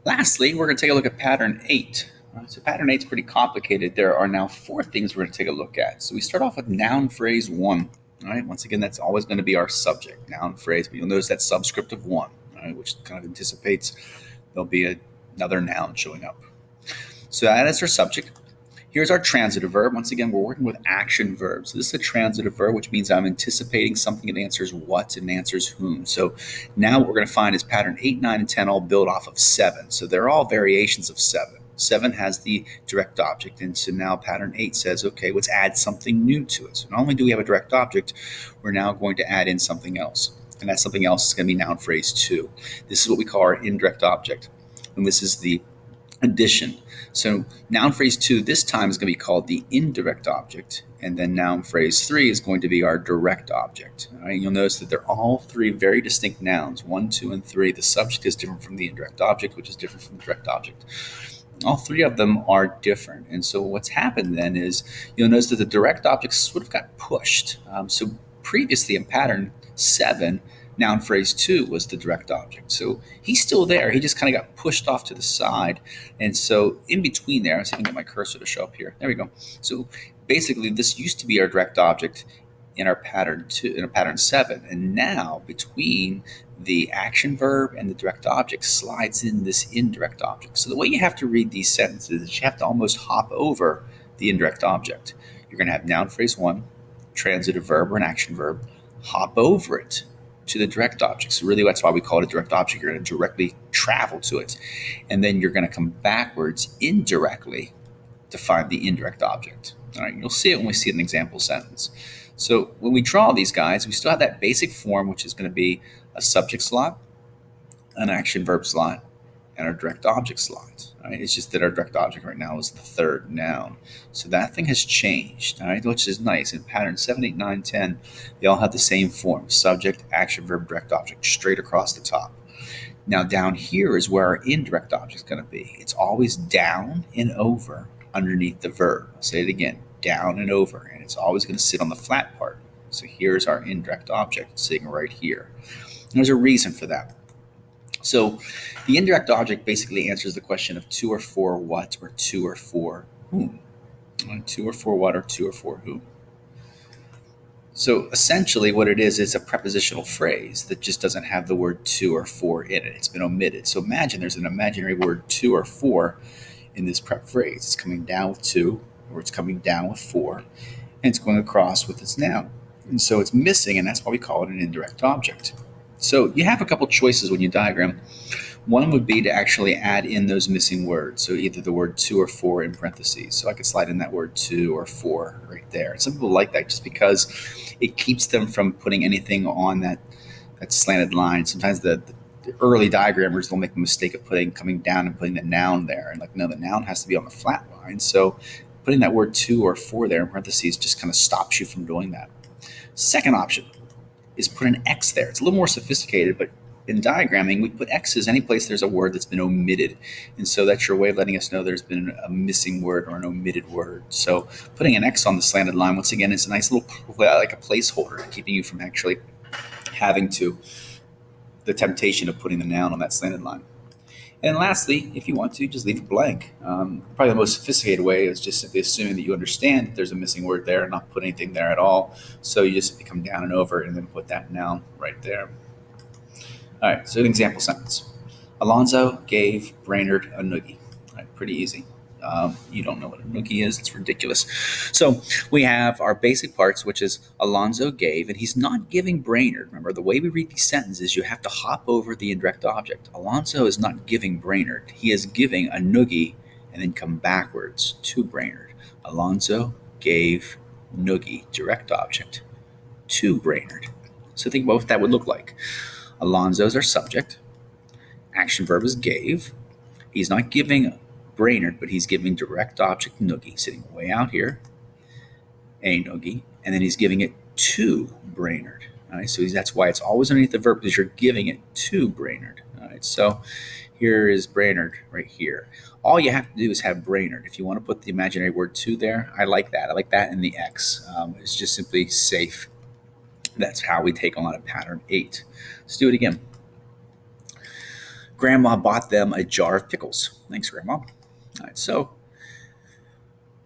Lastly, we're going to take a look at pattern 8. So pattern 8 is pretty complicated. There are now 4 things we're going to take a look at. So we start off with noun phrase 1. All right. Once again, that's always going to be our subject, noun phrase. But you'll notice that subscript of 1, all right, which kind of anticipates there'll be another noun showing up. So that is our subject. Here's our transitive verb. Once again, we're working with action verbs. So this is a transitive verb, which means I'm anticipating something that answers what and answers whom. So now what we're going to find is pattern 8, 9, and 10 all build off of 7. So they're all variations of 7. 7 has the direct object. And so now pattern 8 says, okay, let's add something new to it. So not only do we have a direct object, we're now going to add in something else. And that something else is going to be noun phrase 2. This is what we call our indirect object. And this is the addition. So noun phrase 2 this time is going to be called the indirect object, and then noun phrase 3 is going to be our direct object. All right, you'll notice that they're all 3 very distinct nouns, 1, 2, and 3. The subject is different from the indirect object, which is different from the direct object. All 3 of them are different. And so what's happened then is you'll notice that the direct object sort of got pushed. So previously in pattern 7, noun phrase 2 was the direct object. So he's still there. He just kind of got pushed off to the side. And so in between there, let's see if I can get my cursor to show up here. There we go. So basically this used to be our direct object in our pattern 2, in our pattern 7. And now between the action verb and the direct object slides in this indirect object. So the way you have to read these sentences is you have to almost hop over the indirect object. You're going to have noun phrase 1, transitive verb or an action verb, hop over it to the direct object. So really that's why we call it a direct object. You're going to directly travel to it. And then you're going to come backwards indirectly to find the indirect object. All right, you'll see it when we see an example sentence. So when we draw these guys, we still have that basic form, which is going to be a subject slot, an action verb slot, and our direct object slot. All right? It's just that our direct object right now is the third noun. So that thing has changed, all right, which is nice. In pattern 7, 8, 9, 10, they all have the same form, subject, action verb, direct object, straight across the top. Now down here is where our indirect object is going to be. It's always down and over underneath the verb. I'll say it again, down and over, and it's always going to sit on the flat part. So here's our indirect object sitting right here. And there's a reason for that. So the indirect object basically answers the question of 2 or 4 what or 2 or 4 whom. 2 or 4 what or 2 or 4 whom. So essentially what it is a prepositional phrase that just doesn't have the word 2 or 4 in it. It's been omitted. So imagine there's an imaginary word 2 or 4 in this prep phrase. It's coming down with 2 or it's coming down with 4 and it's going across with its noun. And so it's missing, and that's why we call it an indirect object. So you have a couple choices when you diagram. One would be to actually add in those missing words. So either the word 2 or 4 in parentheses. So I could slide in that word 2 or 4 right there. Some people like that just because it keeps them from putting anything on that slanted line. Sometimes the early diagrammers will make the mistake of coming down and putting the noun there. And like, no, the noun has to be on the flat line. So putting that word 2 or 4 there in parentheses just kind of stops you from doing that. Second option is put an X there. It's a little more sophisticated, but in diagramming, we put X's any place there's a word that's been omitted. And so that's your way of letting us know there's been a missing word or an omitted word. So putting an X on the slanted line, once again, is a nice little, like a placeholder, keeping you from actually having the temptation of putting the noun on that slanted line. And lastly, if you want to, just leave it blank. Probably the most sophisticated way is just simply assuming that you understand that there's a missing word there and not put anything there at all. So you just come down and over and then put that noun right there. All right, so an example sentence. Alonzo gave Brainerd a noogie. All right, pretty easy. You don't know what a noogie is. It's ridiculous. So we have our basic parts, which is Alonzo gave, and he's not giving Brainerd. Remember, the way we read these sentences, you have to hop over the indirect object. Alonzo is not giving Brainerd. He is giving a noogie and then come backwards to Brainerd. Alonzo gave noogie, direct object, to Brainerd. So think about what that would look like. Alonzo is our subject. Action verb is gave. He's not giving Brainerd, but he's giving direct object noogie, sitting way out here, a noogie, and then he's giving it to Brainerd. All right, so that's why it's always underneath the verb, because you're giving it to Brainerd. All right, so here is Brainerd right here. All you have to do is have Brainerd. If you want to put the imaginary word to there, I like that. I like that in the X. It's just simply safe. That's how we take on a pattern 8. Let's do it again. Grandma bought them a jar of pickles. Thanks, Grandma. All right, so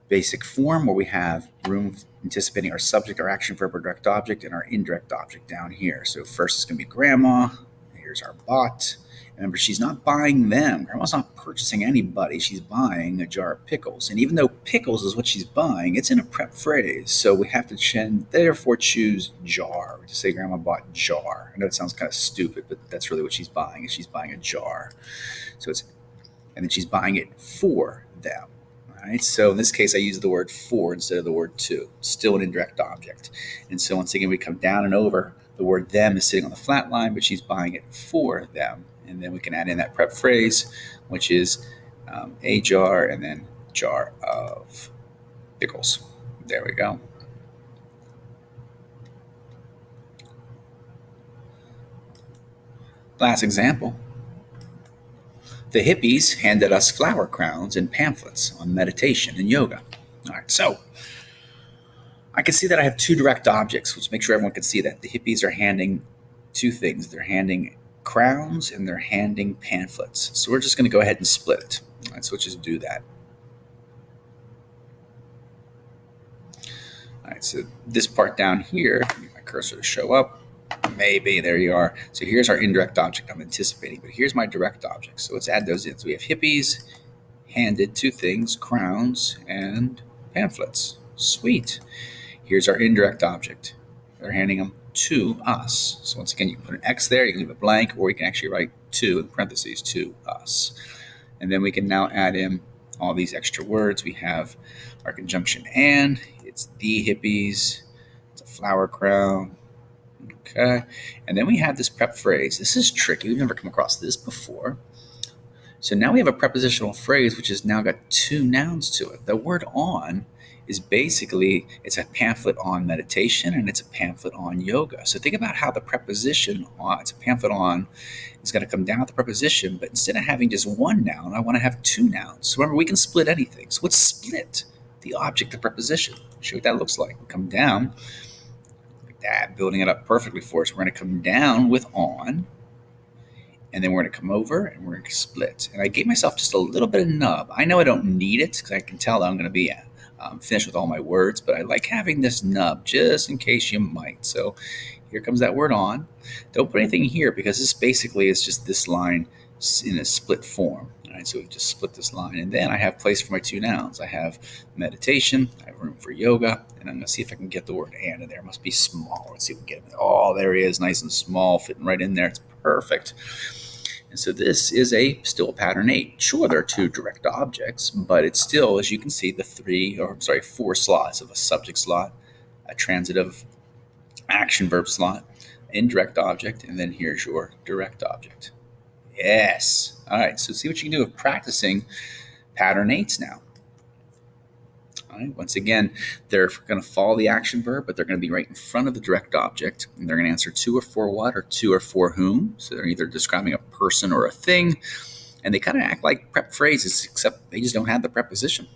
basic form where we have room anticipating our subject, our action verb, our direct object, and our indirect object down here. So first it's going to be grandma. Here's our bought. Remember, she's not buying them. Grandma's not purchasing anybody. She's buying a jar of pickles. And even though pickles is what she's buying, it's in a prep phrase. So we have to therefore choose jar. To say grandma bought jar. I know it sounds kind of stupid, but that's really what she's buying. Is she's buying a jar. And then she's buying it for them. All right. So in this case, I use the word for instead of the word to. It's still an indirect object. And so once again, we come down and over. The word them is sitting on the flat line, but she's buying it for them. And then we can add in that prep phrase, which is a jar and then jar of pickles. There we go. Last example. The hippies handed us flower crowns and pamphlets on meditation and yoga. All right, so I can see that I have two direct objects, which makes sure everyone can see that. The hippies are handing two things. They're handing crowns and they're handing pamphlets. So we're just going to go ahead and split it. All right, so let's just do that. All right, so this part down here, get my cursor to show up. Maybe, there you are. So here's our indirect object I'm anticipating, but here's my direct object. So let's add those in. So we have hippies handed two things, crowns and pamphlets. Sweet. Here's our indirect object. They're handing them to us. So once again, you can put an X there, you can leave it blank, or you can actually write to in parentheses, to us. And then we can now add in all these extra words. We have our conjunction and, it's the hippies, it's a flower crown. Okay. And then we have this prep phrase. This is tricky. We've never come across this before. So now we have a prepositional phrase which has now got two nouns to it. The word on is basically, it's a pamphlet on meditation and it's a pamphlet on yoga. So think about how the preposition on, it's a pamphlet on, is going to come down with the preposition, but instead of having just one noun, I want to have two nouns. So remember, we can split anything. So let's split the object of preposition. Show what that looks like. We come down like that, building it up perfectly for us. We're going to come down with on, and then we're going to come over and we're going to split. And I gave myself just a little bit of nub. I know I don't need it because I can tell that I'm going to be finished with all my words, but I like having this nub just in case you might. So here comes that word on. Don't put anything here because this basically is just this line in a split form. All right, so we just split this line, and then I have place for my two nouns. I have meditation, I have room for yoga, and I'm going to see if I can get the word and in there. It must be small. Let's see if we can get it. Oh, there he is, nice and small, fitting right in there. It's perfect. And so this is still a pattern 8. Sure, there are two direct objects, but it's still, as you can see, the 4 slots of a subject slot, a transitive action verb slot, indirect object, and then here's your direct object. Yes. All right, so see what you can do with practicing pattern 8s now. All right, once again, they're going to follow the action verb, but they're going to be right in front of the direct object. And they're going to answer to or for what or to or for whom. So they're either describing a person or a thing. And they kind of act like prep phrases, except they just don't have the preposition.